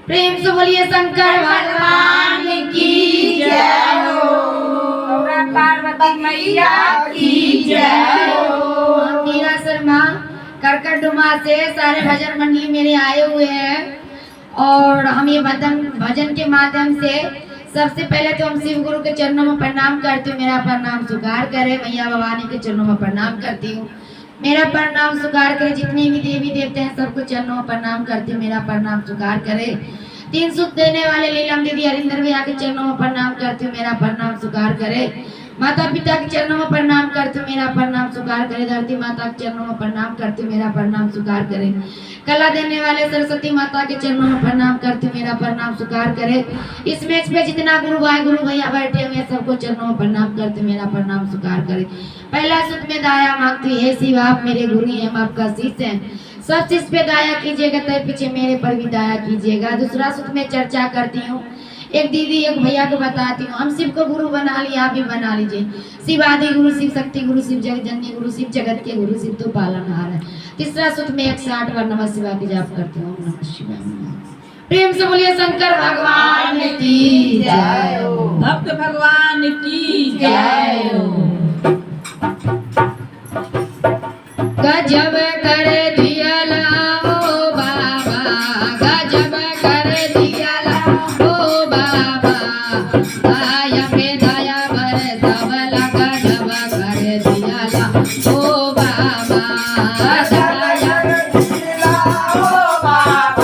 प्रेम से बोलिए शंकर भगवान की जय हो। पार्वती मैया की जय हो। मीरा शर्मा करकटडुमा से सारे भजन मंडली मेरे आए हुए हैं और हम ये भजन के माध्यम से सबसे पहले तो हम शिव गुरु के चरणों में प्रणाम करती हूँ। मेरा प्रणाम स्वीकार करे। मैया भवानी के चरणों में प्रणाम करती हूँ। मेरा प्रणाम स्वीकार करे। जितने भी देवी देवते हैं सबको चरणों में प्रणाम करती हूँ। मेरा प्रणाम स्वीकार करे। 3 सुख देने वाले लीलम दीदी हरिंदर भैया के चरणों में प्रणाम करती हूँ। मेरा प्रणाम स्वीकार करे। माता पिता के चरणों में प्रणाम करती हूँ। मेरा प्रणाम स्वीकार करे। धरती माता के चरणों में प्रणाम करती हूँ। मेरा प्रणाम स्वीकार करे। कला देने वाले सरस्वती माता के चरणों में प्रणाम करती हूँ। मेरा प्रणाम स्वीकार करे। इस मैच पे जितना गुरु भाई गुरु भैया बैठे हुए सबको चरणों में प्रणाम करते मेरा प्रणाम स्वीकार करे। पहला सुत में दाया मांगती है शिव आप मेरे गुरु हैं, हम आपका शिष्य हैं। सब चीज पे दाया कीजिएगा तय पीछे मेरे पर भी दाया कीजिएगा। दूसरा सुत में चर्चा करती हूँ। एक दीदी एक भैया को बताती हूँ। हम शिव को गुरु बना लिया, आप भी बना लीजिए। शिव आदि गुरु, शिव शक्ति गुरु, शिव जगत जननी गुरु, शिव जगत के गुरु, शिव तो पालनहार है। तीसरा सुत में 108 बार नमः शिवाय की जाप करती हूँ। नमः शिवाय। प्रेम से बोलिए शंकर भगवान की जय हो। भक्त भगवान की जय हो। गजब कर दिया ओ बाबा, गजब कर दिया ओ बाबा, दया पे दया भरे सबला गजब कर दिया ओ बाबा, दया ओ बाबा, ओ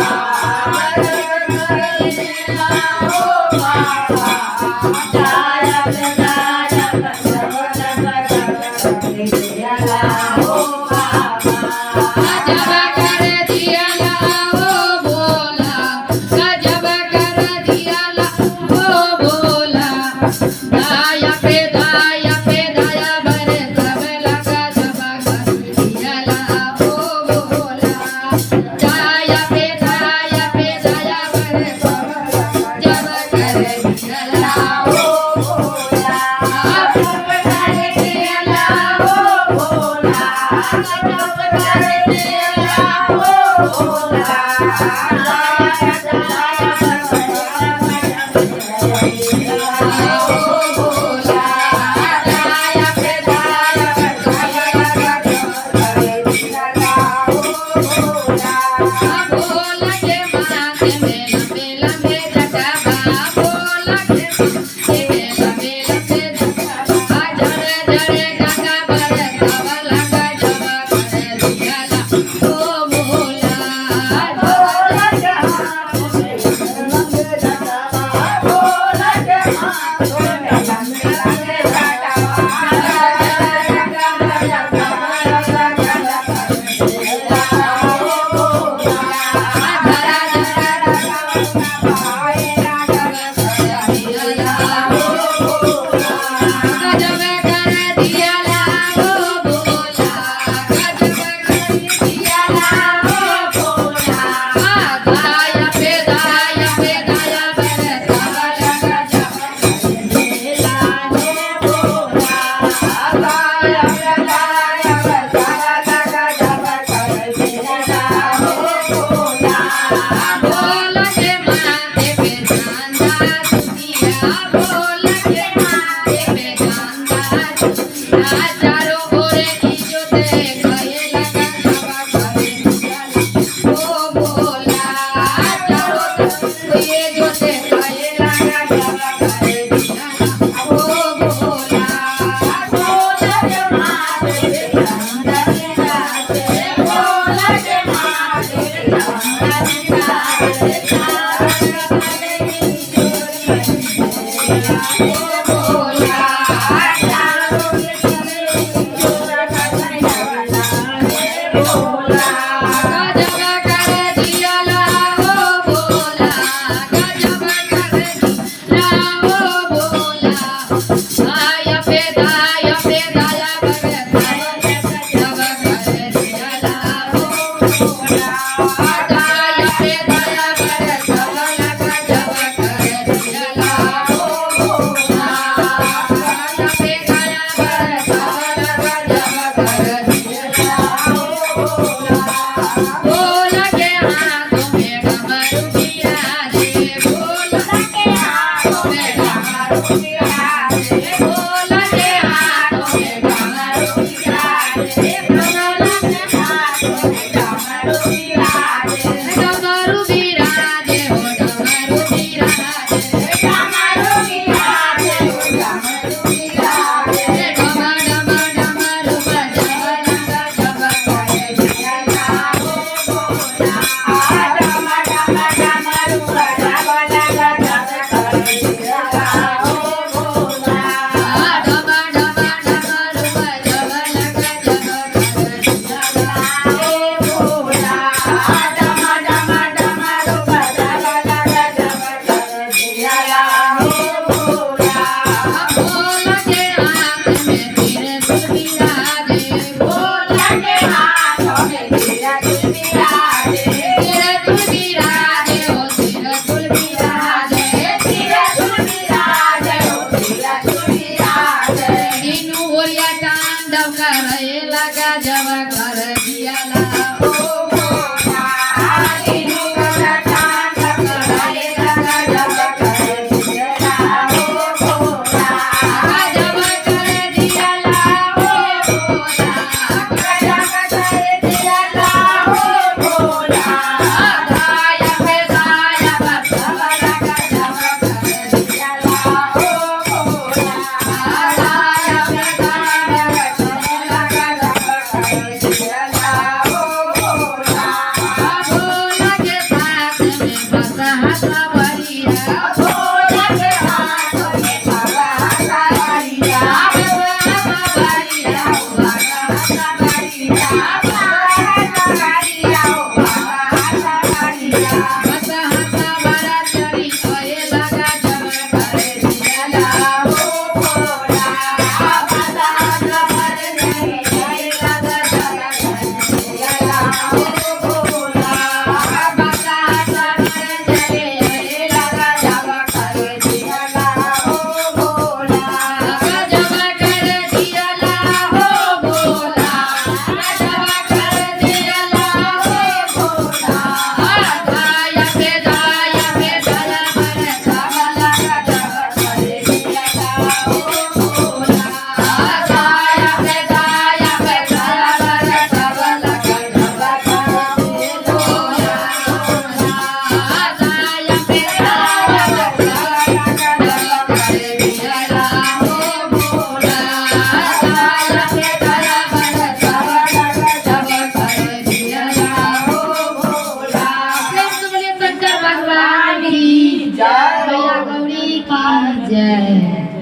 जय।